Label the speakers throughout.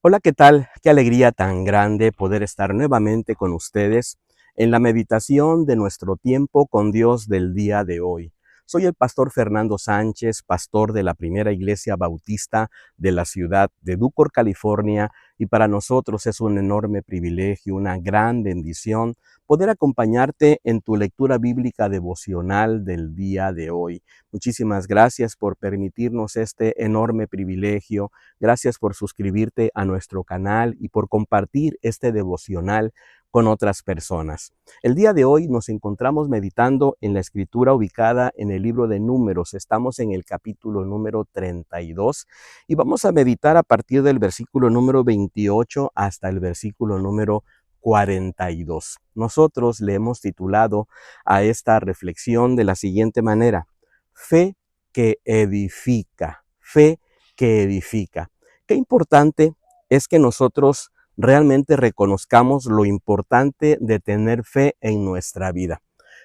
Speaker 1: Hola, ¿qué tal? Qué alegría tan grande poder estar nuevamente con ustedes en la meditación de nuestro tiempo con Dios del día de hoy. Soy el pastor Fernando Sánchez, pastor de la Primera Iglesia Bautista de la ciudad de Ducor, California, y para nosotros es un enorme privilegio, una gran bendición poder acompañarte en tu lectura bíblica devocional del día de hoy. Muchísimas gracias por permitirnos este enorme privilegio. Gracias por suscribirte a nuestro canal y por compartir este devocional con otras personas. El día de hoy nos encontramos meditando en la escritura ubicada en el libro de Números. Estamos en el capítulo número 32 y vamos a meditar a partir del versículo número 28 hasta el versículo número 42. Nosotros le hemos titulado a esta reflexión de la siguiente manera: fe que edifica, fe que edifica. Qué importante es que nosotros realmente reconozcamos lo importante de tener fe en nuestra vida.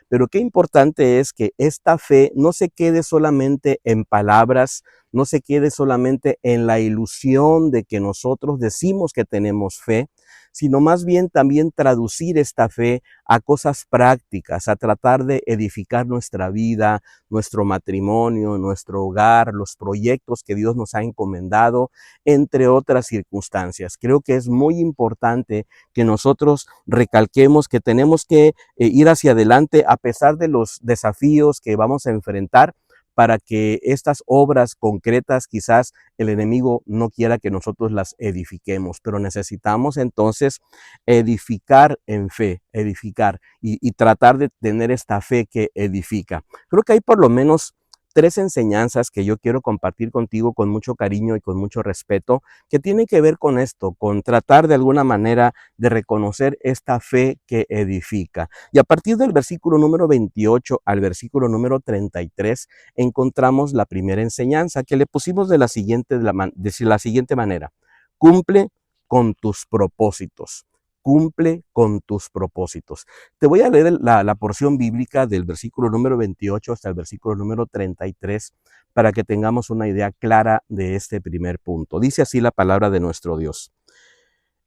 Speaker 1: Pero qué importante es que esta fe no se quede solamente en palabras, no se quede solamente en la ilusión de que nosotros decimos que tenemos fe, sino más bien también traducir esta fe a cosas prácticas, a tratar de edificar nuestra vida, nuestro matrimonio, nuestro hogar, los proyectos que Dios nos ha encomendado, entre otras circunstancias. Creo que es muy importante que nosotros recalquemos que tenemos que ir hacia adelante a pesar de los desafíos que vamos a enfrentar, para que estas obras concretas quizás el enemigo no quiera que nosotros las edifiquemos, pero necesitamos entonces edificar en fe, edificar y tratar de tener esta fe que edifica. Creo que hay por lo menos tres enseñanzas que yo quiero compartir contigo con mucho cariño y con mucho respeto, que tienen que ver con esto, con tratar de alguna manera de reconocer esta fe que edifica. Y a partir del versículo número 28 al versículo número 33 encontramos la primera enseñanza que le pusimos de la siguiente manera: cumple con tus propósitos. Cumple con tus propósitos. Te voy a leer la porción bíblica del versículo número 28 hasta el versículo número 33 para que tengamos una idea clara de este primer punto. Dice así la palabra de nuestro Dios.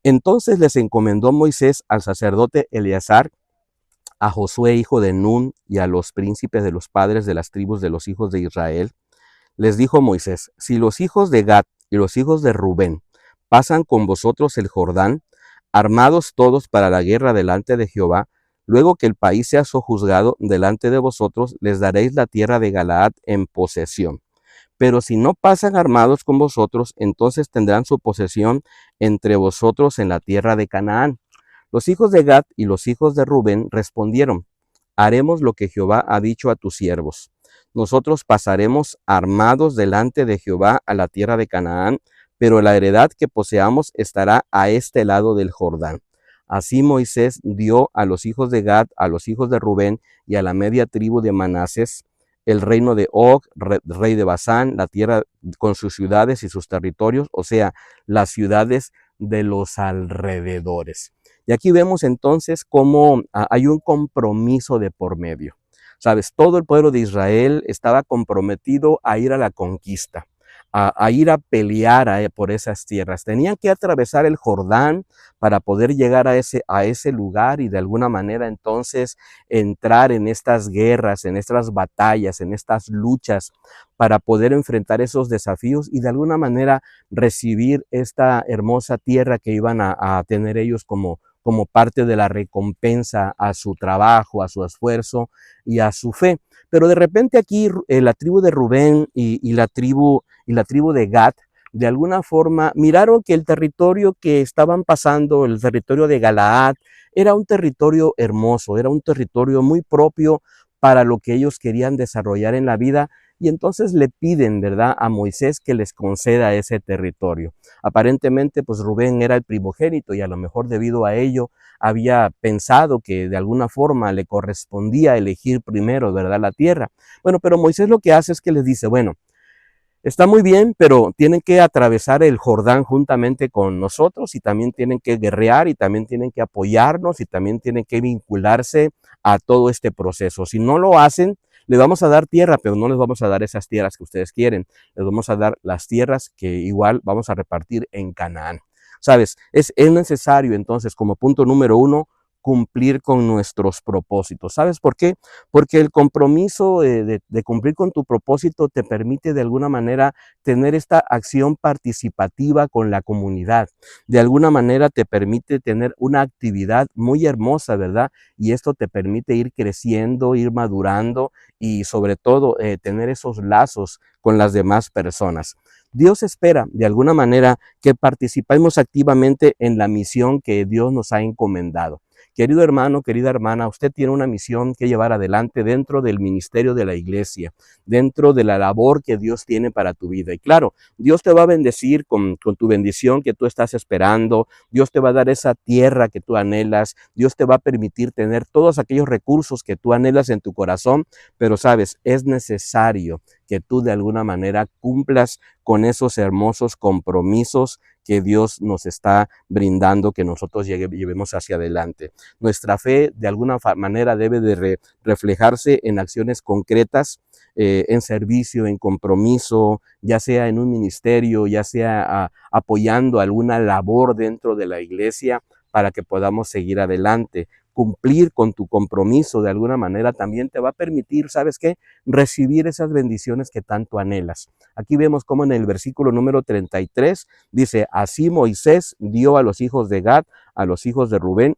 Speaker 1: Entonces les encomendó Moisés al sacerdote Eleazar, a Josué hijo de Nun y a los príncipes de los padres de las tribus de los hijos de Israel. Les dijo Moisés: si los hijos de Gad y los hijos de Rubén pasan con vosotros el Jordán, armados todos para la guerra delante de Jehová, luego que el país sea sojuzgado delante de vosotros, les daréis la tierra de Galaad en posesión. Pero si no pasan armados con vosotros, entonces tendrán su posesión entre vosotros en la tierra de Canaán. Los hijos de Gad y los hijos de Rubén respondieron: haremos lo que Jehová ha dicho a tus siervos. Nosotros pasaremos armados delante de Jehová a la tierra de Canaán, pero la heredad que poseamos estará a este lado del Jordán. Así Moisés dio a los hijos de Gad, a los hijos de Rubén y a la media tribu de Manases el reino de Og, rey de Basán, la tierra con sus ciudades y sus territorios, o sea, las ciudades de los alrededores. Y aquí vemos entonces cómo hay un compromiso de por medio. Sabes, todo el pueblo de Israel estaba comprometido a ir a la conquista, a ir a pelear por esas tierras. Tenían que atravesar el Jordán para poder llegar a ese lugar y de alguna manera entonces entrar en estas guerras, en estas batallas, en estas luchas, para poder enfrentar esos desafíos y de alguna manera recibir esta hermosa tierra que iban a tener ellos como parte de la recompensa a su trabajo, a su esfuerzo y a su fe. Pero de repente aquí la tribu de Rubén y la tribu de Gad, de alguna forma miraron que el territorio que estaban pasando, el territorio de Galaad, era un territorio hermoso, era un territorio muy propio para lo que ellos querían desarrollar en la vida, y entonces le piden, ¿verdad?, a Moisés que les conceda ese territorio. Aparentemente, pues Rubén era el primogénito y a lo mejor debido a ello había pensado que de alguna forma le correspondía elegir primero, ¿verdad?, la tierra. Bueno, pero Moisés lo que hace es que les dice: bueno, está muy bien, pero tienen que atravesar el Jordán juntamente con nosotros y también tienen que guerrear y también tienen que apoyarnos y también tienen que vincularse a todo este proceso. Si no lo hacen, les vamos a dar tierra, pero no les vamos a dar esas tierras que ustedes quieren. Les vamos a dar las tierras que igual vamos a repartir en Canaán. ¿Sabes? Es necesario entonces, como punto número uno, cumplir con nuestros propósitos. ¿Sabes por qué? Porque el compromiso de cumplir con tu propósito te permite de alguna manera tener esta acción participativa con la comunidad. De alguna manera te permite tener una actividad muy hermosa, ¿verdad? Y esto te permite ir creciendo, ir madurando y sobre todo tener esos lazos con las demás personas. Dios espera de alguna manera que participemos activamente en la misión que Dios nos ha encomendado. Querido hermano, querida hermana, usted tiene una misión que llevar adelante dentro del ministerio de la iglesia, dentro de la labor que Dios tiene para tu vida. Y claro, Dios te va a bendecir con tu bendición que tú estás esperando, Dios te va a dar esa tierra que tú anhelas, Dios te va a permitir tener todos aquellos recursos que tú anhelas en tu corazón, pero sabes, es necesario que tú de alguna manera cumplas con esos hermosos compromisos que Dios nos está brindando, que nosotros llevemos hacia adelante. Nuestra fe de alguna manera debe de reflejarse en acciones concretas, en servicio, en compromiso, ya sea en un ministerio, ya sea apoyando alguna labor dentro de la iglesia para que podamos seguir adelante. Cumplir con tu compromiso de alguna manera también te va a permitir, ¿sabes qué? Recibir esas bendiciones que tanto anhelas. Aquí vemos cómo en el versículo número 33 dice, así Moisés dio a los hijos de Gad, a los hijos de Rubén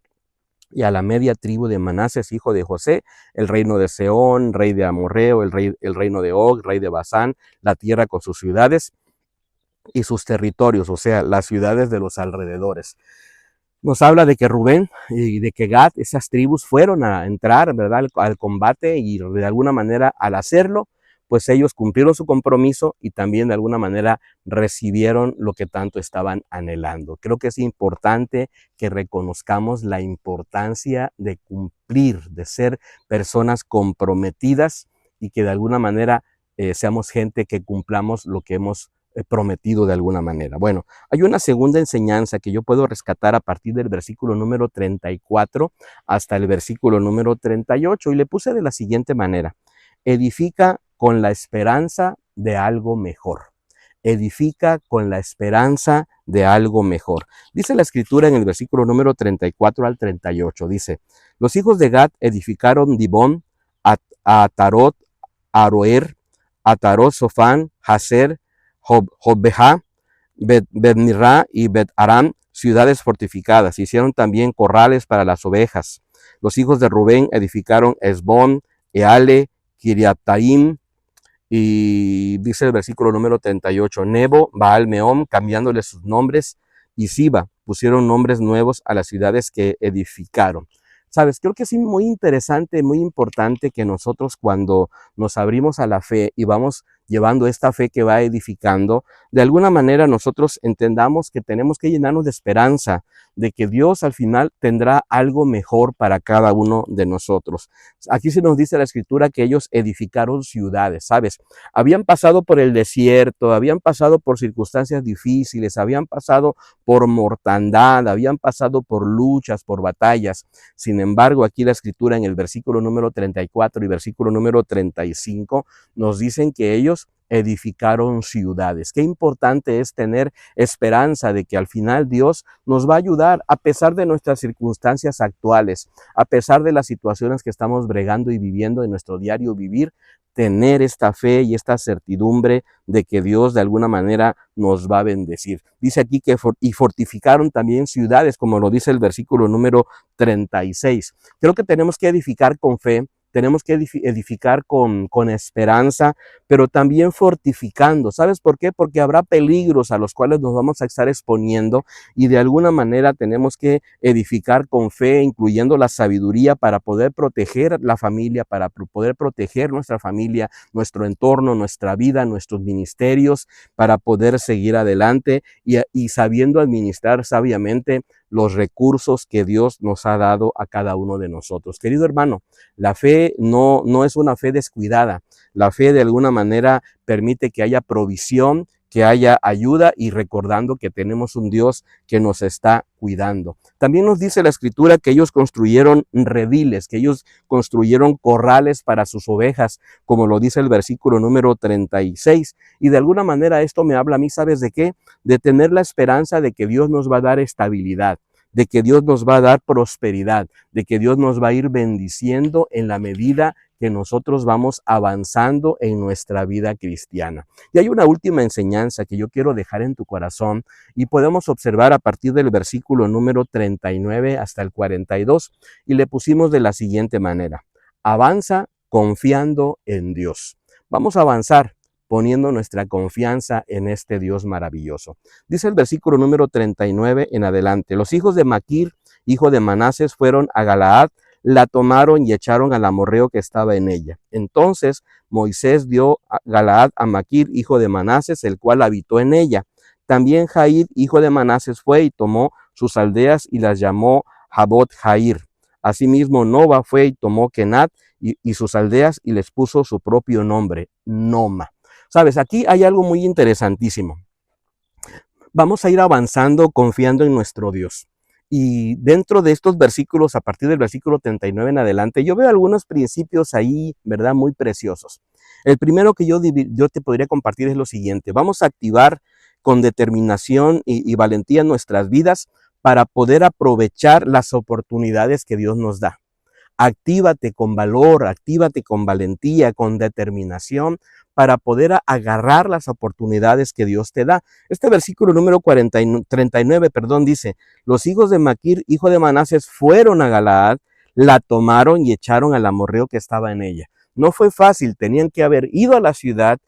Speaker 1: y a la media tribu de Manasés, hijo de José, el reino de Seón, rey de Amorreo, el reino de Og, rey de Basán, la tierra con sus ciudades y sus territorios, o sea, las ciudades de los alrededores. Nos habla de que Rubén y de que Gad, esas tribus fueron a entrar, ¿verdad?, al combate y de alguna manera al hacerlo, pues ellos cumplieron su compromiso y también de alguna manera recibieron lo que tanto estaban anhelando. Creo que es importante que reconozcamos la importancia de cumplir, de ser personas comprometidas y que de alguna manera seamos gente que cumplamos lo que hemos prometido de alguna manera. Bueno, hay una segunda enseñanza que yo puedo rescatar a partir del versículo número 34 hasta el versículo número 38 y le puse de la siguiente manera. Edifica con la esperanza de algo mejor. Edifica con la esperanza de algo mejor. Dice la escritura en el versículo número 34 al 38. Dice, los hijos de Gad edificaron Dibón, Atarot, Aroer, Atarot, Sofán, Haser, Jobbeja, Bet-Nirra y Bet-Aram, ciudades fortificadas. Hicieron también corrales para las ovejas. Los hijos de Rubén edificaron Esbón, Eale, Kiriataim, y dice el versículo número 38, Nebo, Baal Meom, cambiándole sus nombres, y Siba, pusieron nombres nuevos a las ciudades que edificaron. Sabes, creo que es muy interesante, muy importante que nosotros cuando nos abrimos a la fe y vamos llevando esta fe que va edificando, de alguna manera nosotros entendamos que tenemos que llenarnos de esperanza, de que Dios al final tendrá algo mejor para cada uno de nosotros. Aquí se nos dice la escritura que ellos edificaron ciudades, ¿sabes? Habían pasado por el desierto, habían pasado por circunstancias difíciles, habían pasado por mortandad, habían pasado por luchas, por batallas. Sin embargo, aquí la escritura en el versículo número 34 y versículo número 35 nos dicen que ellos edificaron ciudades. Qué importante es tener esperanza de que al final Dios nos va a ayudar a pesar de nuestras circunstancias actuales, a pesar de las situaciones que estamos bregando y viviendo en nuestro diario vivir, tener esta fe y esta certidumbre de que Dios de alguna manera nos va a bendecir. Dice aquí que y fortificaron también ciudades, como lo dice el versículo número 36. Creo que tenemos que edificar con fe, tenemos que edificar con esperanza, pero también fortificando. ¿Sabes por qué? Porque habrá peligros a los cuales nos vamos a estar exponiendo y de alguna manera tenemos que edificar con fe, incluyendo la sabiduría para poder proteger la familia, para poder proteger nuestra familia, nuestro entorno, nuestra vida, nuestros ministerios, para poder seguir adelante y sabiendo administrar sabiamente los recursos que Dios nos ha dado a cada uno de nosotros. Querido hermano, la fe no es una fe descuidada. La fe de alguna manera permite que haya provisión, que haya ayuda y recordando que tenemos un Dios que nos está cuidando. También nos dice la Escritura que ellos construyeron rediles, que ellos construyeron corrales para sus ovejas, como lo dice el versículo número 36. Y de alguna manera esto me habla a mí, ¿sabes de qué? De tener la esperanza de que Dios nos va a dar estabilidad, de que Dios nos va a dar prosperidad, de que Dios nos va a ir bendiciendo en la medida que nosotros vamos avanzando en nuestra vida cristiana. Y hay una última enseñanza que yo quiero dejar en tu corazón y podemos observar a partir del versículo número 39 hasta el 42 y le pusimos de la siguiente manera: avanza confiando en Dios. Vamos a avanzar poniendo nuestra confianza en este Dios maravilloso. Dice el versículo número 39 en adelante: los hijos de Maquir, hijo de Manases, fueron a Galaad, la tomaron y echaron al amorreo que estaba en ella. Entonces Moisés dio a Galaad a Maquir, hijo de Manases, el cual habitó en ella. También Jair, hijo de Manases, fue y tomó sus aldeas y las llamó Jabot Jair. Asimismo Nova fue y tomó Kenat y sus aldeas y les puso su propio nombre, Noma. Sabes, aquí hay algo muy interesantísimo. Vamos a ir avanzando confiando en nuestro Dios. Y dentro de estos versículos, a partir del versículo 39 en adelante, yo veo algunos principios ahí, ¿verdad? Muy preciosos. El primero que yo te podría compartir es lo siguiente: vamos a activar con determinación y valentía nuestras vidas para poder aprovechar las oportunidades que Dios nos da. Actívate con valor, actívate con valentía, con determinación para poder agarrar las oportunidades que Dios te da. Este versículo número 39, dice: los hijos de Maquir, hijo de Manases, fueron a Galaad, la tomaron y echaron al amorreo que estaba en ella. No fue fácil, tenían que haber ido a la ciudad,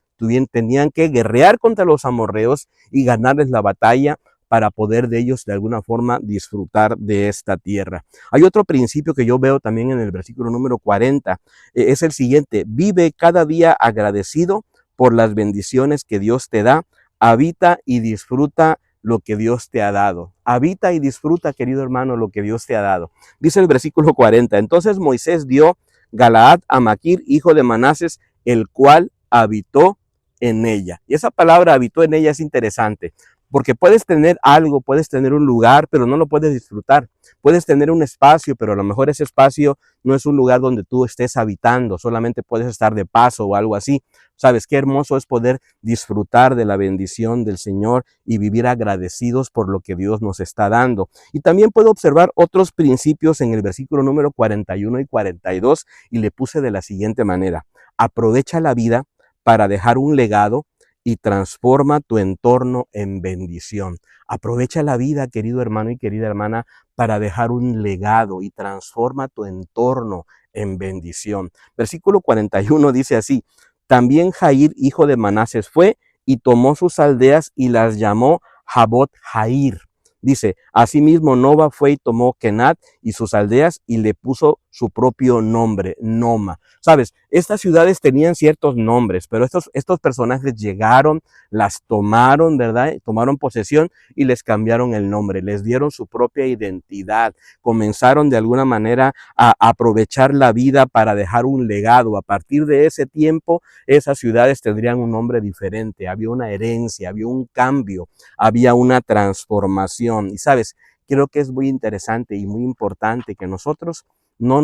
Speaker 1: tenían que guerrear contra los amorreos y ganarles la batalla para poder de ellos de alguna forma disfrutar de esta tierra. Hay otro principio que yo veo también en el versículo número 40, es el siguiente: vive cada día agradecido por las bendiciones que Dios te da, habita y disfruta lo que Dios te ha dado. Habita y disfruta, querido hermano, lo que Dios te ha dado. Dice el versículo 40, entonces Moisés dio Galaad a Maquir, hijo de Manases, el cual habitó en ella. Y esa palabra habitó en ella es interesante, porque puedes tener algo, puedes tener un lugar, pero no lo puedes disfrutar. Puedes tener un espacio, pero a lo mejor ese espacio no es un lugar donde tú estés habitando, solamente puedes estar de paso o algo así. ¿Sabes qué hermoso es poder disfrutar de la bendición del Señor y vivir agradecidos por lo que Dios nos está dando? Y también puedo observar otros principios en el versículo número 41 y 42 y le puse de la siguiente manera: aprovecha la vida para dejar un legado y transforma tu entorno en bendición. Aprovecha la vida, querido hermano y querida hermana, para dejar un legado y transforma tu entorno en bendición. Versículo 41 dice así: también Jair, hijo de Manases, fue y tomó sus aldeas y las llamó Jabot Jair. Dice: asimismo Nova fue y tomó Kenat y sus aldeas y le puso su propio nombre, Noma. Sabes, estas ciudades tenían ciertos nombres, pero estos personajes llegaron, las tomaron, ¿verdad? Tomaron posesión y les cambiaron el nombre, les dieron su propia identidad, comenzaron de alguna manera a aprovechar la vida para dejar un legado. A partir de ese tiempo, esas ciudades tendrían un nombre diferente, había una herencia, había un cambio, había una transformación. Y sabes, creo que es muy interesante y muy importante que nosotros no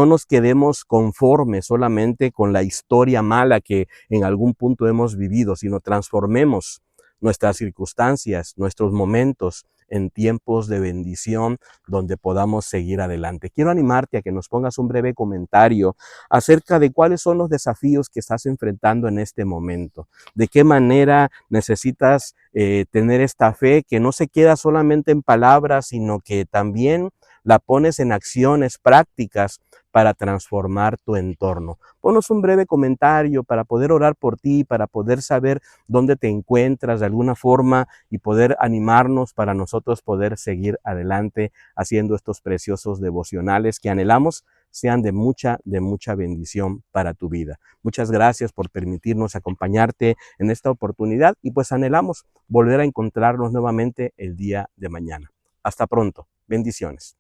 Speaker 1: nos quedemos conformes solamente con la historia mala que en algún punto hemos vivido, sino transformemos nuestras circunstancias, nuestros momentos en tiempos de bendición donde podamos seguir adelante. Quiero animarte a que nos pongas un breve comentario acerca de cuáles son los desafíos que estás enfrentando en este momento, de qué manera necesitas tener esta fe que no se queda solamente en palabras, sino que también la pones en acciones prácticas para transformar tu entorno. Ponos un breve comentario para poder orar por ti, para poder saber dónde te encuentras de alguna forma y poder animarnos para nosotros poder seguir adelante haciendo estos preciosos devocionales que anhelamos sean de mucha bendición para tu vida. Muchas gracias por permitirnos acompañarte en esta oportunidad y pues anhelamos volver a encontrarnos nuevamente el día de mañana. Hasta pronto. Bendiciones.